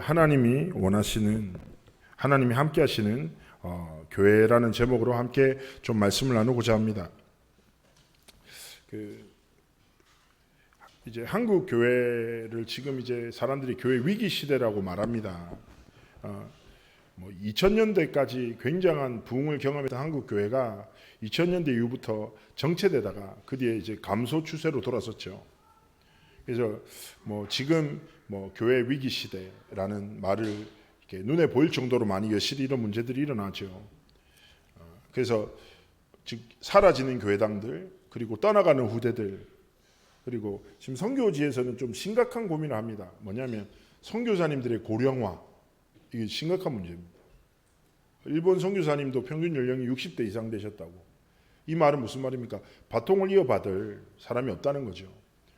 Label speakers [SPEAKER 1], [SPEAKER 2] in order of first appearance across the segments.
[SPEAKER 1] 하나님이 원하시는, 하나님이 함께 하시는 교회라는 제목으로 함께 좀 말씀을 나누고자 합니다. 이제 한국 교회를 지금 이제 사람들이 교회 위기 시대라고 말합니다. 2000년대까지 굉장한 부흥을 경험했던 한국 교회가 2000년대 이후부터 정체되다가 그 뒤에 이제 감소 추세로 돌아섰죠. 그래서 지금 교회 위기 시대라는 말을 이렇게 눈에 보일 정도로 많이 여실히 이런 문제들이 일어나죠. 그래서 즉 사라지는 교회당들, 그리고 떠나가는 후대들, 그리고 지금 선교지에서는 좀 심각한 고민을 합니다. 뭐냐면 선교사님들의 고령화, 이게 심각한 문제입니다. 일본 선교사님도 평균 연령이 60대 이상 되셨다고. 이 말은 무슨 말입니까? 바통을 이어받을 사람이 없다는 거죠.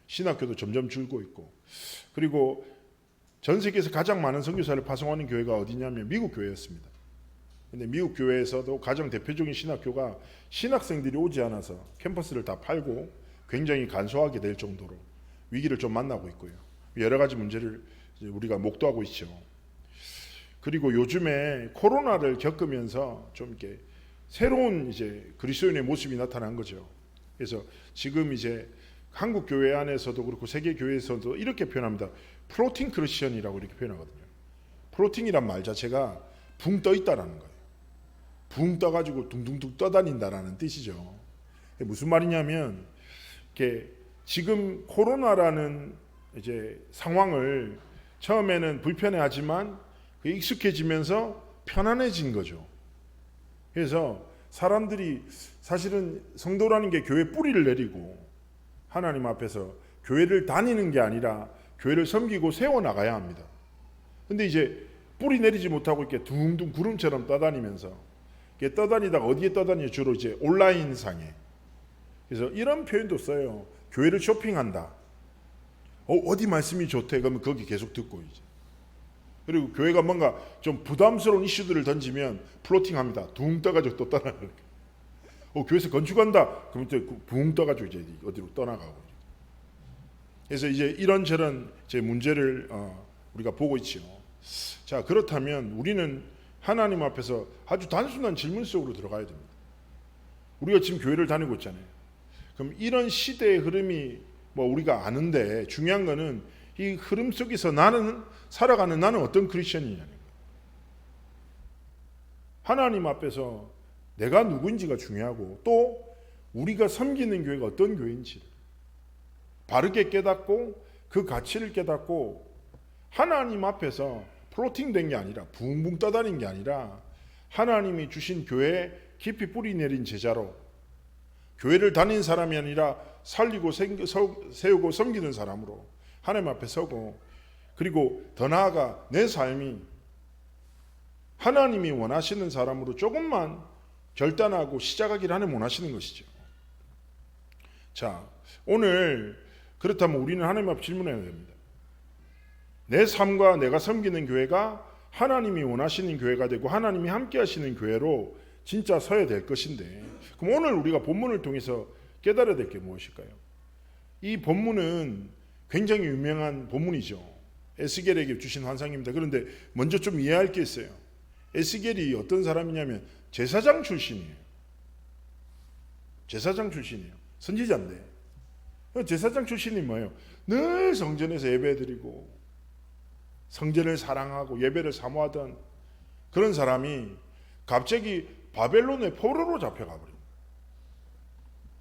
[SPEAKER 1] 신학교도 점점 줄고 있고, 그리고 전 세계에서 가장 많은 선교사를 파송하는 교회가 어디냐면 미국 교회였습니다. 근데 미국 교회에서도 가장 대표적인 신학교가 신학생들이 오지 않아서 캠퍼스를 다 팔고 굉장히 간소하게 될 정도로 위기를 좀 만나고 있고요. 여러 가지 문제를 우리가 목도하고 있죠. 그리고 요즘에 코로나를 겪으면서 좀 이렇게 새로운 이제 그리스도인의 모습이 나타난 거죠. 그래서 지금 이제 한국 교회 안에서도 그렇고 세계 교회에서도 이렇게 표현합니다. 플로팅 크리스천이라고 이렇게 표현하거든요. 플로팅이란 말 자체가 붕 떠 있다라는 거예요. 붕 떠가지고 둥둥둥 떠다닌다라는 뜻이죠. 무슨 말이냐면 이렇게 지금 코로나라는 이제 상황을 처음에는 불편해하지만 익숙해지면서 편안해진 거죠. 그래서 사람들이 사실은 성도라는 게 교회 뿌리를 내리고 하나님 앞에서 교회를 다니는 게 아니라 교회를 섬기고 세워나가야 합니다. 근데 이제 뿌리 내리지 못하고 이렇게 둥둥 구름처럼 떠다니면서 이렇게 떠다니다가 어디에 떠다니냐, 주로 이제 온라인상에. 그래서 이런 표현도 써요. 교회를 쇼핑한다. 어디 말씀이 좋대? 그러면 거기 계속 듣고 이제. 그리고 교회가 뭔가 좀 부담스러운 이슈들을 던지면 플로팅합니다. 둥 떠가지고 또 떠나가는 거예요. 교회에서 건축한다. 그러면 또 붕 떠가지고 이제 어디로 떠나가고. 그래서 이제 이런저런 제 문제를 우리가 보고 있죠. 자, 그렇다면 우리는 하나님 앞에서 아주 단순한 질문 속으로 들어가야 됩니다. 우리가 지금 교회를 다니고 있잖아요. 그럼 이런 시대의 흐름이 우리가 아는데 중요한 거는 이 흐름 속에서 나는 살아가는 나는 어떤 크리스천이냐는 거예요. 하나님 앞에서 내가 누구인지가 중요하고 또 우리가 섬기는 교회가 어떤 교회인지 바르게 깨닫고 그 가치를 깨닫고 하나님 앞에서 플로팅된 게 아니라 붕붕 떠다닌 게 아니라 하나님이 주신 교회에 깊이 뿌리 내린 제자로 교회를 다닌 사람이 아니라 살리고 세우고 섬기는 사람으로 하나님 앞에 서고, 그리고 더 나아가 내 삶이 하나님이 원하시는 사람으로 조금만 결단하고 시작하기를 하나님 원하시는 것이죠. 자, 오늘 그렇다면 우리는 하나님 앞에 질문해야 됩니다. 내 삶과 내가 섬기는 교회가 하나님이 원하시는 교회가 되고 하나님이 함께 하시는 교회로 진짜 서야 될 것인데, 그럼 오늘 우리가 본문을 통해서 깨달아야 될 게 무엇일까요? 이 본문은 굉장히 유명한 본문이죠. 에스겔에게 주신 환상입니다. 그런데 먼저 좀 이해할 게 있어요. 에스겔이 어떤 사람이냐면 제사장 출신이에요. 제사장 출신이에요. 선지자인데. 제사장 출신이 뭐예요? 늘 성전에서 예배드리고 성전을 사랑하고 예배를 사모하던 그런 사람이 갑자기 바벨론의 포로로 잡혀가 버립니다.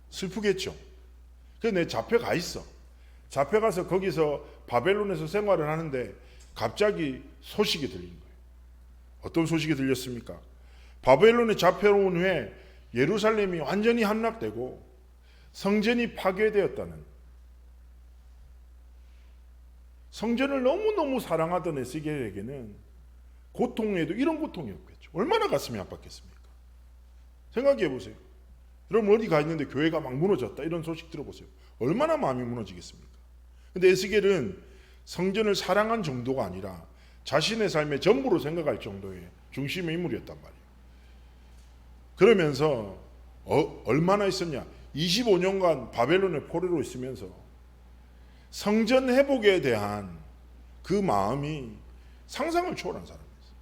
[SPEAKER 1] 슬프겠죠. 그래서 내 잡혀가 있어. 잡혀가서 거기서 바벨론에서 생활을 하는데 갑자기 소식이 들린 거예요. 어떤 소식이 들렸습니까? 바벨론에 잡혀온 후에 예루살렘이 완전히 함락되고 성전이 파괴되었다는, 성전을 너무너무 사랑하던 에스겔에게는 고통에도 이런 고통이 없겠죠. 얼마나 가슴이 아팠겠습니까? 생각해 보세요. 여러분 어디 가 있는데 교회가 막 무너졌다 이런 소식 들어보세요. 얼마나 마음이 무너지겠습니까? 근데 에스겔은 성전을 사랑한 정도가 아니라 자신의 삶의 전부로 생각할 정도의 중심의 인물이었단 말이에요. 그러면서 얼마나 있었냐? 25년간 바벨론의 포로로 있으면서 성전 회복에 대한 그 마음이 상상을 초월한 사람이었어요.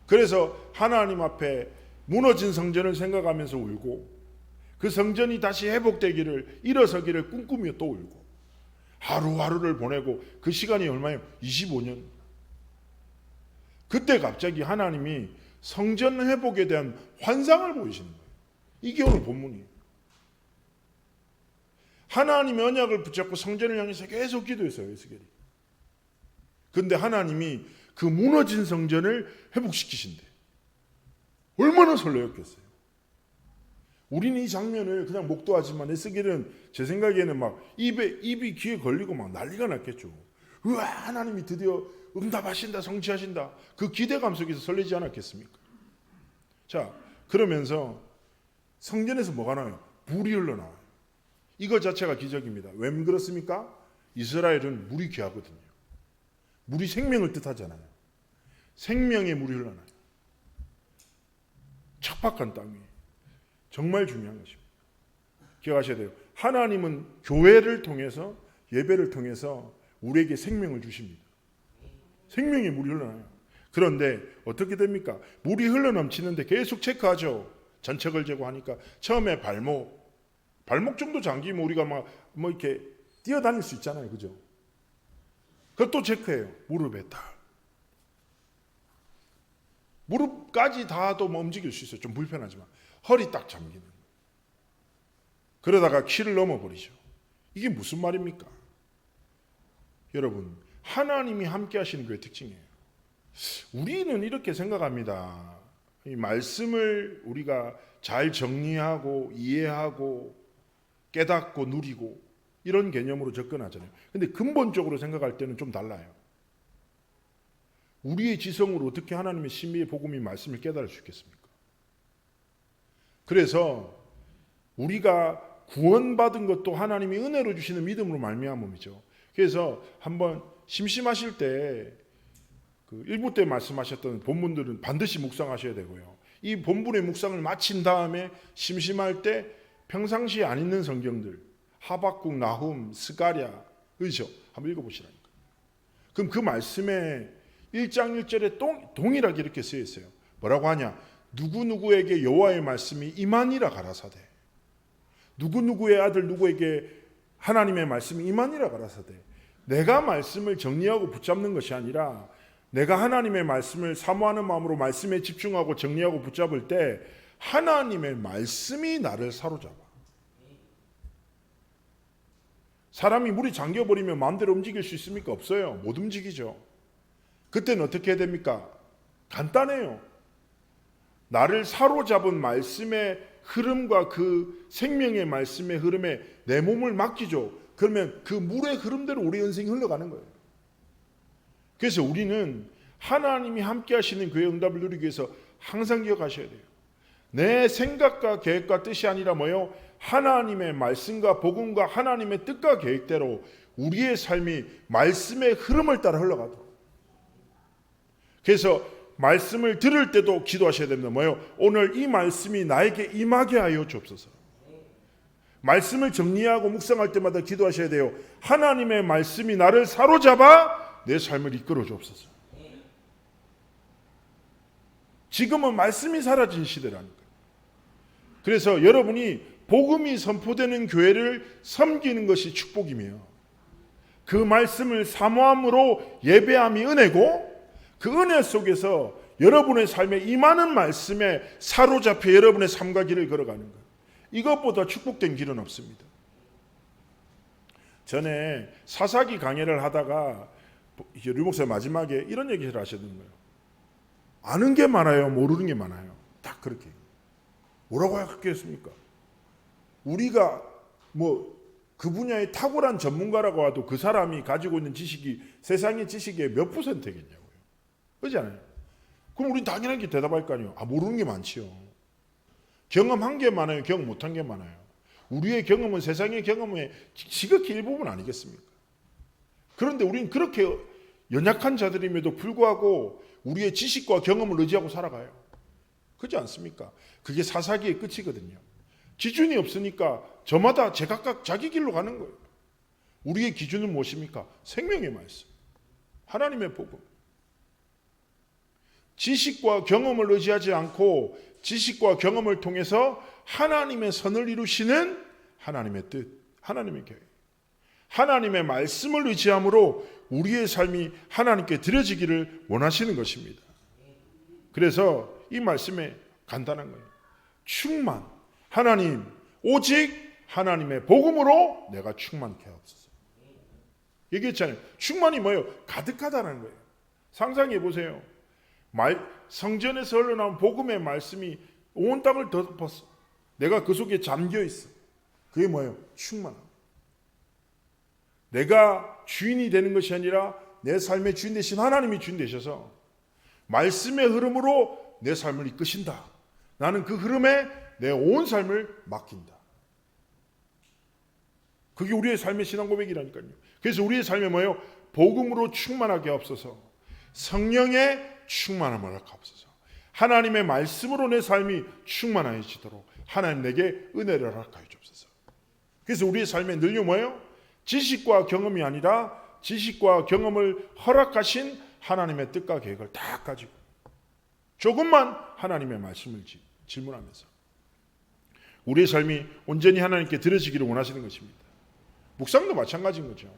[SPEAKER 1] 그래서 하나님 앞에 무너진 성전을 생각하면서 울고 그 성전이 다시 회복되기를 일어서기를 꿈꾸며 또 울고 하루하루를 보내고 그 시간이 얼마예요? 25년. 그때 갑자기 하나님이 성전 회복에 대한 환상을 보이시는 거예요. 이게 오늘 본문이에요. 하나님의 언약을 붙잡고 성전을 향해서 계속 기도했어요. 에스겔이. 그런데 하나님이 그 무너진 성전을 회복시키신대. 얼마나 설레었겠어요. 우리는 이 장면을 그냥 목도하지만 에스겔은 제 생각에는 막 입이 귀에 걸리고 막 난리가 났겠죠. 우와, 하나님이 드디어 응답하신다, 성취하신다. 그 기대감 속에서 설레지 않았겠습니까? 자, 그러면서 성전에서 뭐가 나요? 물이 흘러나와요. 이거 자체가 기적입니다. 왜 그렇습니까? 이스라엘은 물이 귀하거든요. 물이 생명을 뜻하잖아요. 생명의 물이 흘러나요. 척박한 땅 위에. 정말 중요한 것입니다. 기억하셔야 돼요. 하나님은 교회를 통해서, 예배를 통해서 우리에게 생명을 주십니다. 생명의 물이 흘러나요. 그런데 어떻게 됩니까? 물이 흘러넘치는데 계속 체크하죠. 전책을 제거하니까 처음에 발목 정도 잠기면 우리가 뭐 이렇게 뛰어다닐 수 있잖아요. 그죠? 그것도 체크해요. 무릎에 딱. 무릎까지 닿아도 뭐 움직일 수 있어요. 좀 불편하지만. 허리 딱 잠기는 거예요. 그러다가 키를 넘어버리죠. 이게 무슨 말입니까? 여러분, 하나님이 함께 하시는 교회의 특징이에요. 우리는 이렇게 생각합니다. 이 말씀을 우리가 잘 정리하고 이해하고 깨닫고 누리고 이런 개념으로 접근하잖아요. 근데 근본적으로 생각할 때는 좀 달라요. 우리의 지성으로 어떻게 하나님의 신비의 복음이 말씀을 깨달을 수 있겠습니까? 그래서 우리가 구원받은 것도 하나님이 은혜로 주시는 믿음으로 말미암음이죠. 그래서 한번 심심하실 때 그 1부 때 말씀하셨던 본문들은 반드시 묵상하셔야 되고요. 이 본문의 묵상을 마친 다음에 심심할 때 평상시에 안 읽는 성경들 하박국, 나훔, 스가랴, 의저 한번 읽어보시라니까. 그럼 그 말씀에 1장 1절에 동일하게 이렇게 쓰여 있어요. 뭐라고 하냐? 누구누구에게 여호와의 말씀이 임하니라 가라사대. 누구누구의 아들 누구에게 하나님의 말씀이 임하니라 가라사대. 내가 말씀을 정리하고 붙잡는 것이 아니라 내가 하나님의 말씀을 사모하는 마음으로 말씀에 집중하고 정리하고 붙잡을 때 하나님의 말씀이 나를 사로잡아. 사람이 물이 잠겨버리면 마음대로 움직일 수 있습니까? 없어요. 못 움직이죠. 그때는 어떻게 해야 됩니까? 간단해요. 나를 사로잡은 말씀의 흐름과 그 생명의 말씀의 흐름에 내 몸을 맡기죠. 그러면 그 물의 흐름대로 우리의 인생이 흘러가는 거예요. 그래서 우리는 하나님이 함께 하시는 그의 응답을 누리기 위해서 항상 기억하셔야 돼요. 내 생각과 계획과 뜻이 아니라 뭐요? 하나님의 말씀과 복음과 하나님의 뜻과 계획대로 우리의 삶이 말씀의 흐름을 따라 흘러가도록. 그래서 말씀을 들을 때도 기도하셔야 됩니다. 뭐요? 오늘 이 말씀이 나에게 임하게 하여 주옵소서. 말씀을 정리하고 묵상할 때마다 기도하셔야 돼요. 하나님의 말씀이 나를 사로잡아 내 삶을 이끌어 주옵소서. 지금은 말씀이 사라진 시대라니까. 그래서 여러분이 복음이 선포되는 교회를 섬기는 것이 축복이며 그 말씀을 사모함으로 예배함이 은혜고 그 은혜 속에서 여러분의 삶에 임하는 말씀에 사로잡혀 여러분의 삶과 길을 걸어가는 것. 이것보다 축복된 길은 없습니다. 전에 사사기 강해를 하다가 류 목사 마지막에 이런 얘기를 하셨는 거예요. 아는 게 많아요, 모르는 게 많아요. 딱 그렇게. 뭐라고 하겠습니까? 우리가 뭐 그 분야의 탁월한 전문가라고 해도 그 사람이 가지고 있는 지식이 세상의 지식의 몇 %겠냐고요. 그렇잖아요. 그럼 우린 당연하게 대답할 거 아니에요. 모르는 게 많지요. 경험한 게 많아요, 경험 못한 게 많아요. 우리의 경험은 세상의 경험의 지극히 일부분 아니겠습니까? 그런데 우리는 그렇게 연약한 자들임에도 불구하고 우리의 지식과 경험을 의지하고 살아가요. 그렇지 않습니까? 그게 사사기의 끝이거든요. 기준이 없으니까 저마다 제각각 자기 길로 가는 거예요. 우리의 기준은 무엇입니까? 생명의 말씀, 하나님의 복음. 지식과 경험을 의지하지 않고 지식과 경험을 통해서 하나님의 선을 이루시는 하나님의 뜻, 하나님의 계획, 하나님의 말씀을 의지함으로 우리의 삶이 하나님께 드려지기를 원하시는 것입니다. 그래서 이 말씀에 간단한 거예요. 충만, 하나님, 오직 하나님의 복음으로 내가 충만케 하옵소서. 얘기했잖아요. 충만이 뭐예요? 가득하다는 거예요. 상상해 보세요. 성전에서 흘러나온 복음의 말씀이 온 땅을 덮었어. 내가 그 속에 잠겨 있어. 그게 뭐예요? 충만함. 내가 주인이 되는 것이 아니라 내 삶의 주인 되신 하나님이 주인 되셔서 말씀의 흐름으로 내 삶을 이끄신다. 나는 그 흐름에 내 온 삶을 맡긴다. 그게 우리의 삶의 신앙 고백이라니까요. 그래서 우리의 삶에 뭐예요? 복음으로 충만하게 하옵소서. 성령의 충만함을 허락하옵소서. 하나님의 말씀으로 내 삶이 충만해지도록 하나님 내게 은혜를 허락하여 주옵소서. 그래서 우리의 삶에 늘요 뭐예요? 지식과 경험이 아니라 지식과 경험을 허락하신 하나님의 뜻과 계획을 다 가지고 조금만 하나님의 말씀을 질문하면서 우리의 삶이 온전히 하나님께 드려지기를 원하시는 것입니다. 묵상도 마찬가지인 거죠.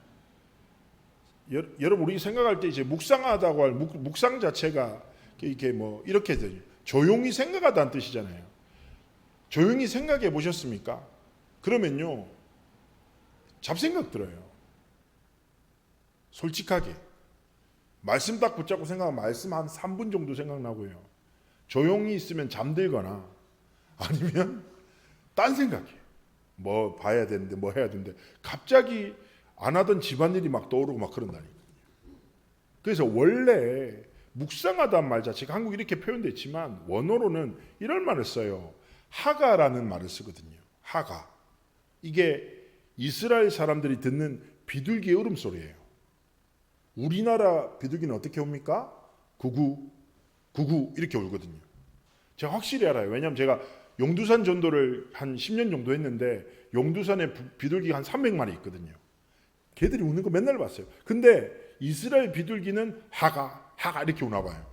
[SPEAKER 1] 여러분 우리 생각할 때 이제 묵상하다고 할 묵상 자체가 이렇게 뭐 이렇게 되죠. 조용히 생각하다는 뜻이잖아요. 조용히 생각해 보셨습니까? 그러면요 잡생각 들어요. 솔직하게 말씀 딱 붙잡고 생각하면 말씀 한 3분 정도 생각나고요. 조용히 있으면 잠들거나 아니면 딴 생각해. 뭐 봐야 되는데 뭐 해야 되는데 갑자기 안 하던 집안일이 막 떠오르고 막 그런다니까요. 그래서 원래 묵상하다는 말 자체가 한국에 이렇게 표현됐지만 원어로는 이런 말을 써요. 하가라는 말을 쓰거든요. 하가. 이게 이스라엘 사람들이 듣는 비둘기의 울음소리예요. 우리나라 비둘기는 어떻게 웁니까? 구구 구구 이렇게 울거든요. 제가 확실히 알아요. 왜냐하면 제가 용두산 전도를 한 10년 정도 했는데 용두산에 비둘기가 한 300마리 있거든요. 걔들이 우는 거 맨날 봤어요. 근데 이스라엘 비둘기는 하가 이렇게 우나 봐요.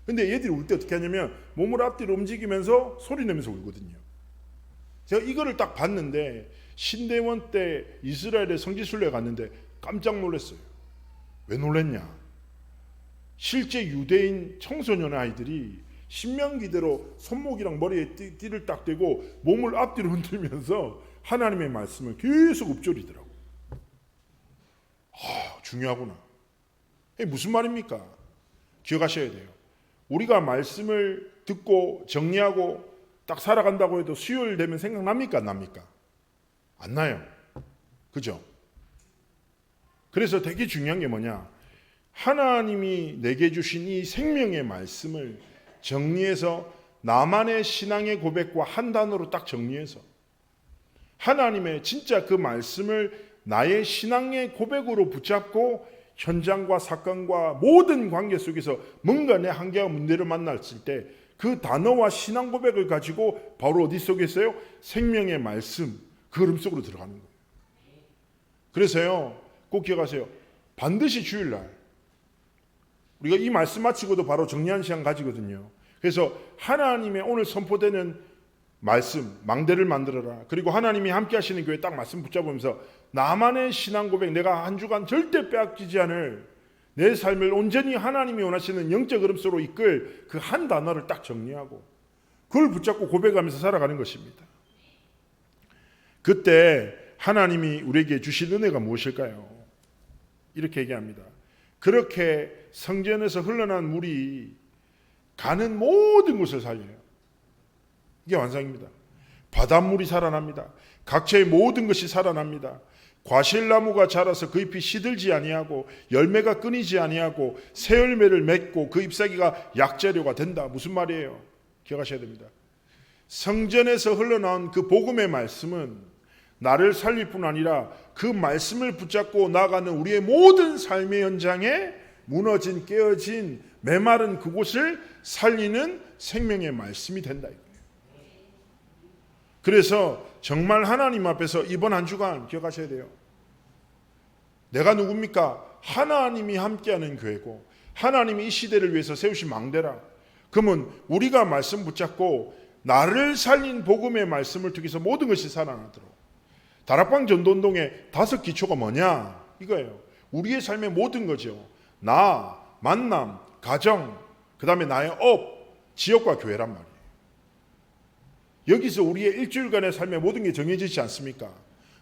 [SPEAKER 1] 근데 얘들이 울 때 어떻게 하냐면 몸을 앞뒤로 움직이면서 소리 내면서 울거든요. 제가 이거를 딱 봤는데 신대원 때 이스라엘의 성지순례 갔는데 깜짝 놀랐어요. 왜 놀랐냐? 실제 유대인 청소년 아이들이 신명기대로 손목이랑 머리에 띠를 딱 대고 몸을 앞뒤로 흔들면서 하나님의 말씀을 계속 읊조리더라고. 중요하구나. 이게 무슨 말입니까? 기억하셔야 돼요. 우리가 말씀을 듣고 정리하고 딱 살아간다고 해도 수요일 되면 생각납니까? 안 납니까? 안 나요. 그죠? 그래서 되게 중요한 게 뭐냐? 하나님이 내게 주신 이 생명의 말씀을 정리해서 나만의 신앙의 고백과 한 단어로 딱 정리해서 하나님의 진짜 그 말씀을 나의 신앙의 고백으로 붙잡고 현장과 사건과 모든 관계 속에서 뭔가 내 한계와 문제를 만났을 때 그 단어와 신앙 고백을 가지고 바로 어디 속에 있어요? 생명의 말씀, 그 흐름 속으로 들어가는 거예요. 그래서요 꼭 기억하세요. 반드시 주일날 우리가 이 말씀 마치고도 바로 정리하는 시간 가지거든요. 그래서 하나님의 오늘 선포되는 말씀, 망대를 만들어라. 그리고 하나님이 함께 하시는 교회 딱 말씀 붙잡으면서 나만의 신앙 고백, 내가 한 주간 절대 빼앗기지 않을 내 삶을 온전히 하나님이 원하시는 영적 흐름 속으로 이끌 그 한 단어를 딱 정리하고 그걸 붙잡고 고백하면서 살아가는 것입니다. 그때 하나님이 우리에게 주실 은혜가 무엇일까요? 이렇게 얘기합니다. 그렇게 성전에서 흘러난 물이 가는 모든 곳을 살려요. 이게 완성입니다. 바닷물이 살아납니다. 각처의 모든 것이 살아납니다. 과실나무가 자라서 그 잎이 시들지 아니하고 열매가 끊이지 아니하고 새 열매를 맺고 그 잎사귀가 약재료가 된다. 무슨 말이에요? 기억하셔야 됩니다. 성전에서 흘러나온 그 복음의 말씀은 나를 살릴 뿐 아니라 그 말씀을 붙잡고 나아가는 우리의 모든 삶의 현장에 무너진 깨어진 메마른 그곳을 살리는 생명의 말씀이 된다. 그래서 정말 하나님 앞에서 이번 한 주간 기억하셔야 돼요. 내가 누굽니까? 하나님이 함께하는 교회고 하나님이 이 시대를 위해서 세우신 망대라. 그러면 우리가 말씀 붙잡고 나를 살린 복음의 말씀을 통해서 모든 것이 살아나도록. 다락방 전도운동의 5 기초가 뭐냐? 이거예요. 우리의 삶의 모든 거죠. 나, 만남, 가정, 그 다음에 나의 업, 지역과 교회란 말이에요. 여기서 우리의 일주일간의 삶의 모든 게 정해지지 않습니까?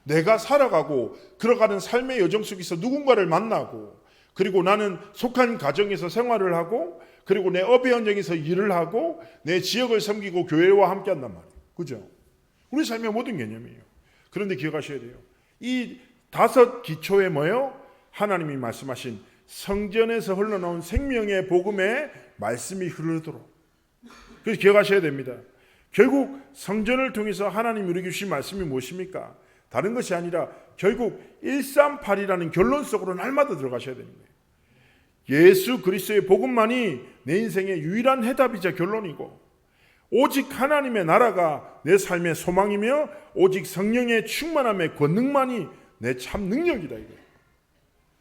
[SPEAKER 1] 내가 살아가고 걸어가는 삶의 여정 속에서 누군가를 만나고, 그리고 나는 속한 가정에서 생활을 하고, 그리고 내 업의 현장에서 일을 하고, 내 지역을 섬기고 교회와 함께 한단 말이에요. 그죠? 우리 삶의 모든 개념이에요. 그런데 기억하셔야 돼요. 이 5 기초에 뭐예요? 하나님이 말씀하신 성전에서 흘러나온 생명의 복음의 말씀이 흐르도록. 그래서 기억하셔야 됩니다. 결국 성전을 통해서 하나님이 우리에게 주신 말씀이 무엇입니까? 다른 것이 아니라 결국 138이라는 결론 속으로 날마다 들어가셔야 되는 거예요. 예수 그리스도의 복음만이 내 인생의 유일한 해답이자 결론이고, 오직 하나님의 나라가 내 삶의 소망이며, 오직 성령의 충만함의 권능만이 내 참 능력이다 이거예요.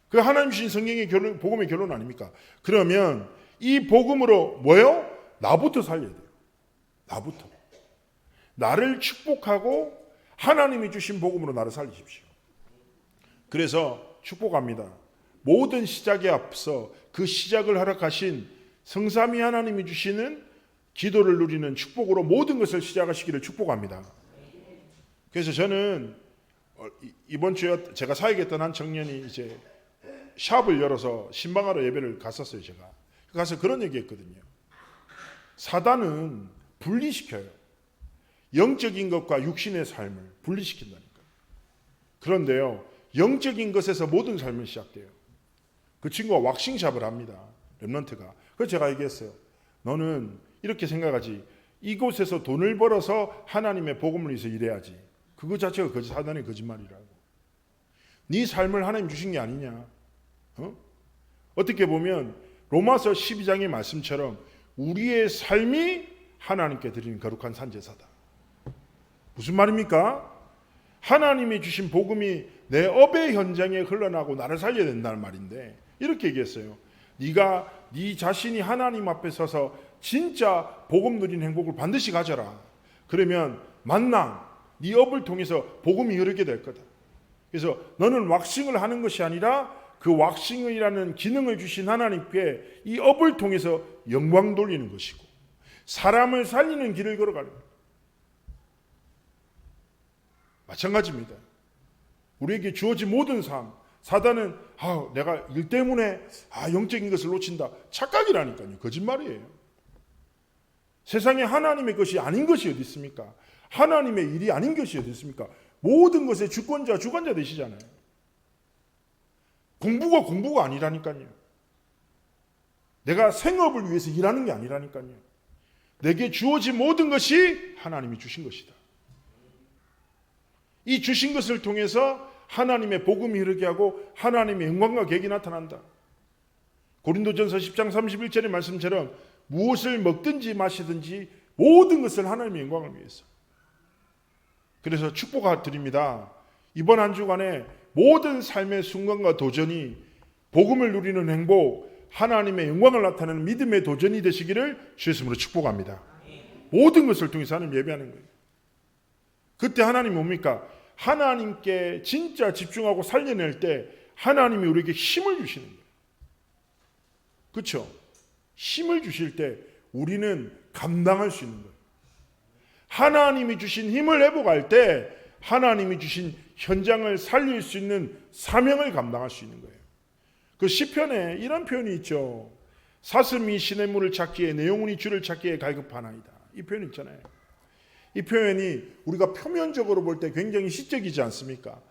[SPEAKER 1] 그 하나님 주신 성령의 결론, 복음의 결론 아닙니까? 그러면 이 복음으로 뭐요? 나부터 살려야 돼요. 나부터. 나를 축복하고 하나님이 주신 복음으로 나를 살리십시오. 그래서 축복합니다. 모든 시작에 앞서 그 시작을 허락하신 성삼위 하나님이 주시는 기도를 누리는 축복으로 모든 것을 시작하시기를 축복합니다. 그래서 저는 이번 주에 제가 사역했던 한 청년이 이제 샵을 열어서 신방하러 예배를 갔었어요. 제가 가서 그런 얘기했거든요. 사단은 분리시켜요. 영적인 것과 육신의 삶을 분리시킨다니까요. 그런데요, 영적인 것에서 모든 삶이 시작돼요. 그 친구가 왁싱샵을 합니다. 랩런트가. 그래서 제가 얘기했어요. 너는 이렇게 생각하지. 이곳에서 돈을 벌어서 하나님의 복음을 위해서 일해야지. 그거 자체가 사단의 거짓말이라고. 네 삶을 하나님 주신 게 아니냐. 어떻게 보면 로마서 12장의 말씀처럼 우리의 삶이 하나님께 드리는 거룩한 산제사다. 무슨 말입니까? 하나님이 주신 복음이 내 업의 현장에 흘러나고 나를 살려야 된다는 말인데, 이렇게 얘기했어요. 네가 네 자신이 하나님 앞에 서서 진짜 복음 누린 행복을 반드시 가져라. 그러면 만남, 네 업을 통해서 복음이 흐르게 될 거다. 그래서 너는 왁싱을 하는 것이 아니라 그 왁싱이라는 기능을 주신 하나님께 이 업을 통해서 영광 돌리는 것이고, 사람을 살리는 길을 걸어가는 거예요. 마찬가지입니다. 우리에게 주어진 모든 삶, 사단은 내가 일 때문에 영적인 것을 놓친다. 착각이라니까요. 거짓말이에요. 세상에 하나님의 것이 아닌 것이 어디 있습니까? 하나님의 일이 아닌 것이 어디 있습니까? 모든 것의 주권자, 주관자 되시잖아요. 공부가 아니라니까요. 내가 생업을 위해서 일하는 게 아니라니까요. 내게 주어진 모든 것이 하나님이 주신 것이다. 이 주신 것을 통해서 하나님의 복음이 흐르게 하고 하나님의 영광과 계획이 나타난다. 고린도전서 10장 31절의 말씀처럼 무엇을 먹든지 마시든지 모든 것을 하나님의 영광을 위해서. 그래서 축복드립니다. 이번 한 주간에 모든 삶의 순간과 도전이 복음을 누리는 행복, 하나님의 영광을 나타내는 믿음의 도전이 되시기를 주 예수님으로 축복합니다. 모든 것을 통해서 하나님 예배하는 거예요. 그때 하나님이 뭡니까? 하나님께 진짜 집중하고 살려낼 때 하나님이 우리에게 힘을 주시는 거예요. 그렇죠? 힘을 주실 때 우리는 감당할 수 있는 거예요. 하나님이 주신 힘을 회복할 때 하나님이 주신 현장을 살릴 수 있는 사명을 감당할 수 있는 거예요. 그 시편에 이런 표현이 있죠. 사슴이 시냇물을 찾기에 내 영혼이 주를 찾기에 갈급하나이다. 이 표현 있잖아요. 이 표현이 우리가 표면적으로 볼 때 굉장히 시적이지 않습니까?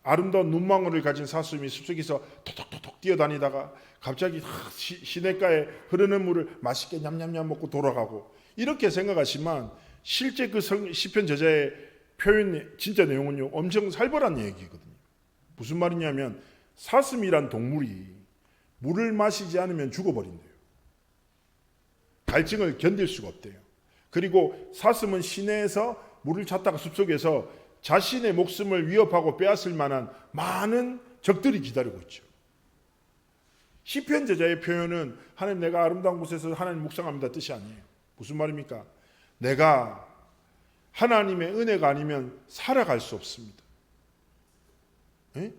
[SPEAKER 1] 아름다운 눈망울을 가진 사슴이 숲속에서 톡톡톡 뛰어다니다가 갑자기 시냇가에 흐르는 물을 맛있게 냠냠냠 먹고 돌아가고, 이렇게 생각하지만 실제 그 시편 저자의 표현 진짜 내용은요 엄청 살벌한 얘기거든요. 무슨 말이냐면 사슴이란 동물이 물을 마시지 않으면 죽어버린대요. 갈증을 견딜 수가 없대요. 그리고 사슴은 시내에서 물을 찾다가 숲속에서 자신의 목숨을 위협하고 빼앗을 만한 많은 적들이 기다리고 있죠. 시편 저자의 표현은 하나님 내가 아름다운 곳에서 하나님 묵상합니다 뜻이 아니에요. 무슨 말입니까? 내가 하나님의 은혜가 아니면 살아갈 수 없습니다. 에?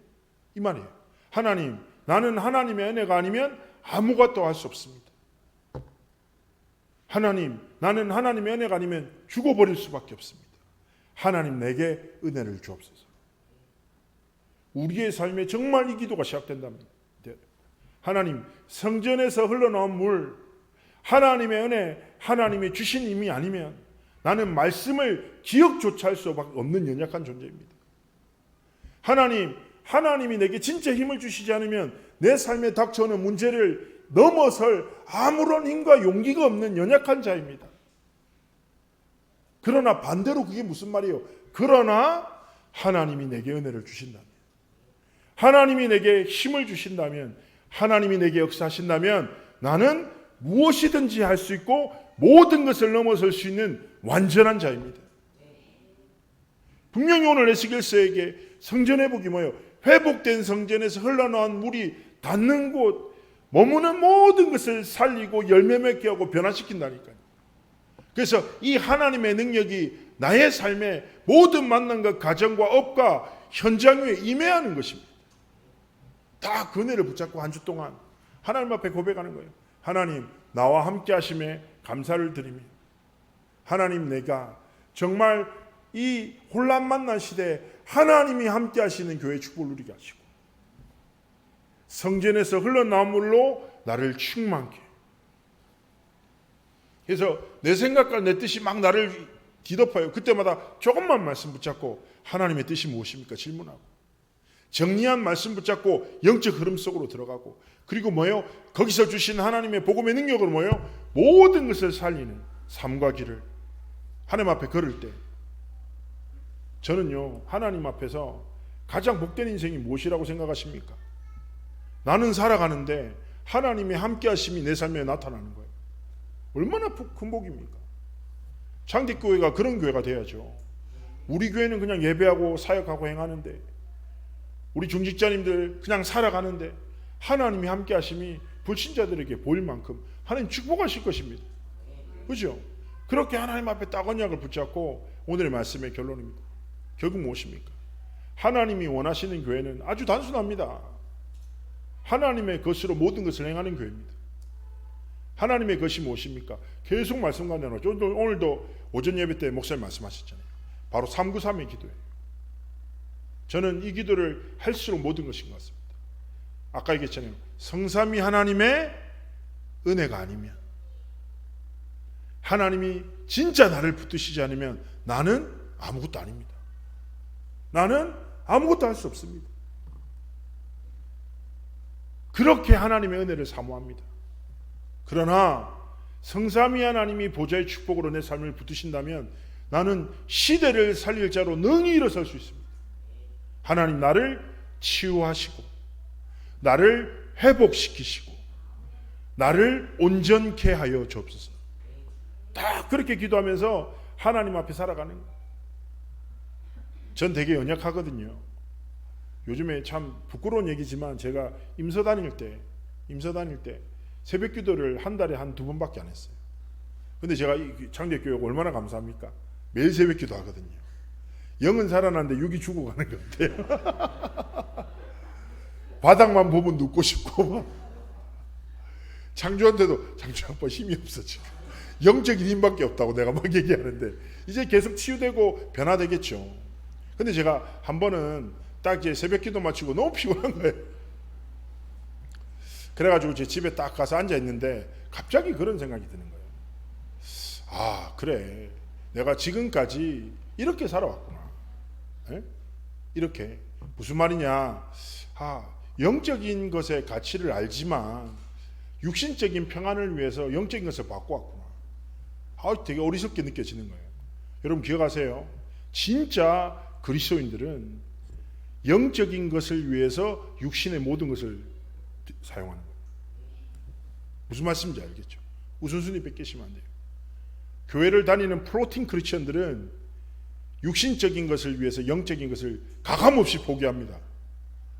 [SPEAKER 1] 이 말이에요. 하나님, 나는 하나님의 은혜가 아니면 아무것도 할 수 없습니다. 하나님, 나는 하나님의 은혜가 아니면 죽어버릴 수밖에 없습니다. 하나님 내게 은혜를 주옵소서. 우리의 삶에 정말 이 기도가 시작된답니다. 하나님, 성전에서 흘러나온 물, 하나님의 은혜, 하나님이 주신 힘이 아니면 나는 말씀을 기억조차 할 수 없는 연약한 존재입니다. 하나님, 하나님이 내게 진짜 힘을 주시지 않으면 내 삶에 닥쳐오는 문제를 넘어설 아무런 힘과 용기가 없는 연약한 자입니다. 그러나 반대로 그게 무슨 말이에요? 그러나 하나님이 내게 은혜를 주신다면, 하나님이 내게 힘을 주신다면, 하나님이 내게 역사하신다면 나는 무엇이든지 할 수 있고 모든 것을 넘어설 수 있는 완전한 자입니다. 분명히 오늘 에스겔서에게 성전의 복이 뭐예요? 회복된 성전에서 흘러나온 물이 닿는 곳, 머무는 모든 것을 살리고 열매 맺게 하고 변화시킨다니까요. 그래서 이 하나님의 능력이 나의 삶의 모든 만남과 가정과 업과 현장 위에 임해하는 것입니다. 다 그 은혜를 붙잡고 한 주 동안 하나님 앞에 고백하는 거예요. 하나님, 나와 함께 하심에 감사를 드리며, 하나님, 내가 정말 이 혼란 만난 시대에 하나님이 함께 하시는 교회 축복을 누리게 하시고 성전에서 흘러나온 물로 나를 충만케. 그래서 내 생각과 내 뜻이 막 나를 뒤덮어요. 그때마다 조금만 말씀 붙잡고 하나님의 뜻이 무엇입니까? 질문하고 정리한 말씀 붙잡고 영적 흐름 속으로 들어가고, 그리고 뭐예요? 거기서 주신 하나님의 복음의 능력으로 뭐예요? 모든 것을 살리는 삶과 길을 하나님 앞에 걸을 때 저는요, 하나님 앞에서 가장 복된 인생이 무엇이라고 생각하십니까? 나는 살아가는데 하나님의 함께 하심이 내 삶에 나타나는 거예요. 얼마나 큰 복입니까? 장대교회가 그런 교회가 돼야죠. 우리 교회는 그냥 예배하고 사역하고 행하는데, 우리 중직자님들 그냥 살아가는데 하나님이 함께 하심이 불신자들에게 보일 만큼 하나님 축복하실 것입니다. 그렇죠? 그렇게 하나님 앞에 딱 언약을 붙잡고 오늘의 말씀의 결론입니다. 결국 무엇입니까? 하나님이 원하시는 교회는 아주 단순합니다. 하나님의 것으로 모든 것을 행하는 교회입니다. 하나님의 것이 무엇입니까? 계속 말씀 가운데 나오죠. 오늘도 오전 예배 때 목사님 말씀하셨잖아요. 바로 393의 기도예요. 저는 이 기도를 할수록 모든 것인 것 같습니다. 아까 얘기했잖아요. 성삼위 하나님의 은혜가 아니면, 하나님이 진짜 나를 붙드시지 않으면 나는 아무것도 아닙니다. 나는 아무것도 할 수 없습니다. 그렇게 하나님의 은혜를 사모합니다. 그러나 성삼위 하나님이 보좌의 축복으로 내 삶을 붙드신다면 나는 시대를 살릴 자로 능히 일어설 수 있습니다. 하나님, 나를 치유하시고 나를 회복시키시고 나를 온전케 하여 주옵소서. 다 그렇게 기도하면서 하나님 앞에 살아가는 거예요. 전 되게 연약하거든요. 요즘에 참 부끄러운 얘기지만 제가 임서 다닐 때 새벽 기도를 한 달에 한 2번밖에 안 했어요. 근데 제가 이 장대교회가 얼마나 감사합니까? 매일 새벽 기도 하거든요. 영은 살아났는데 육이 죽어가는 것 같아요. 바닥만 보면 눕고 싶고, 장주한테도 장주 아빠 힘이 없어 지금. 영적인 힘밖에 없다고 내가 막 얘기하는데 이제 계속 치유되고 변화되겠죠. 근데 제가 한 번은 딱 이제 새벽 기도 마치고 너무 피곤한 거예요. 그래가지고 제 집에 딱 가서 앉아 있는데 갑자기 그런 생각이 드는 거예요. 아, 그래, 내가 지금까지 이렇게 살아왔구나. 에? 이렇게 무슨 말이냐? 영적인 것의 가치를 알지만 육신적인 평안을 위해서 영적인 것을 바꿔왔구나. 되게 어리석게 느껴지는 거예요. 여러분 기억하세요. 진짜 그리스도인들은 영적인 것을 위해서 육신의 모든 것을 사용하는 거예요. 무슨 말씀인지 알겠죠? 우선순위 뺏기시면 안 돼요. 교회를 다니는 프로틴 크리스천들은 육신적인 것을 위해서 영적인 것을 가감없이 포기합니다.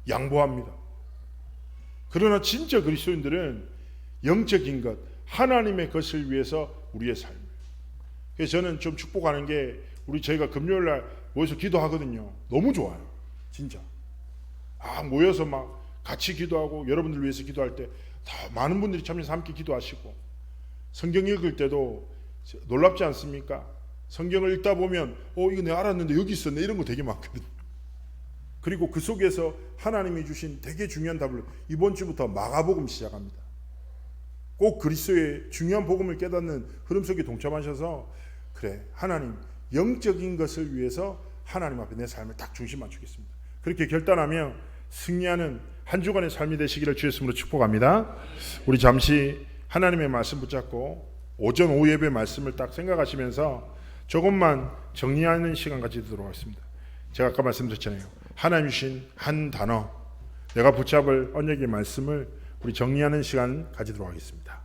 [SPEAKER 1] 양보합니다. 그러나 진짜 그리스도인들은 영적인 것, 하나님의 것을 위해서 우리의 삶. 그래서 저는 좀 축복하는 게 저희가 금요일 날 모여서 기도하거든요. 너무 좋아요. 진짜. 모여서 막 같이 기도하고 여러분들 위해서 기도할 때 더 많은 분들이 참여해서 함께 기도하시고 성경 읽을 때도 놀랍지 않습니까? 성경을 읽다 보면 이거 내가 알았는데 여기 있었네 이런 거 되게 많거든요. 그리고 그 속에서 하나님이 주신 되게 중요한 답을 이번 주부터 마가복음 시작합니다. 꼭 그리스도의 중요한 복음을 깨닫는 흐름 속에 동참하셔서 그래 하나님 영적인 것을 위해서 하나님 앞에 내 삶을 딱 중심 맞추겠습니다. 그렇게 결단하며 승리하는 한 주간의 삶이 되시기를 주의 이름으로 축복합니다. 우리 잠시 하나님의 말씀 붙잡고 오전 오후 예배 말씀을 딱 생각하시면서 조금만 정리하는 시간 가지도록 하겠습니다. 제가 아까 말씀드렸잖아요. 하나님 주신 한 단어 내가 붙잡을 언약의 말씀을 우리 정리하는 시간 가지도록 하겠습니다.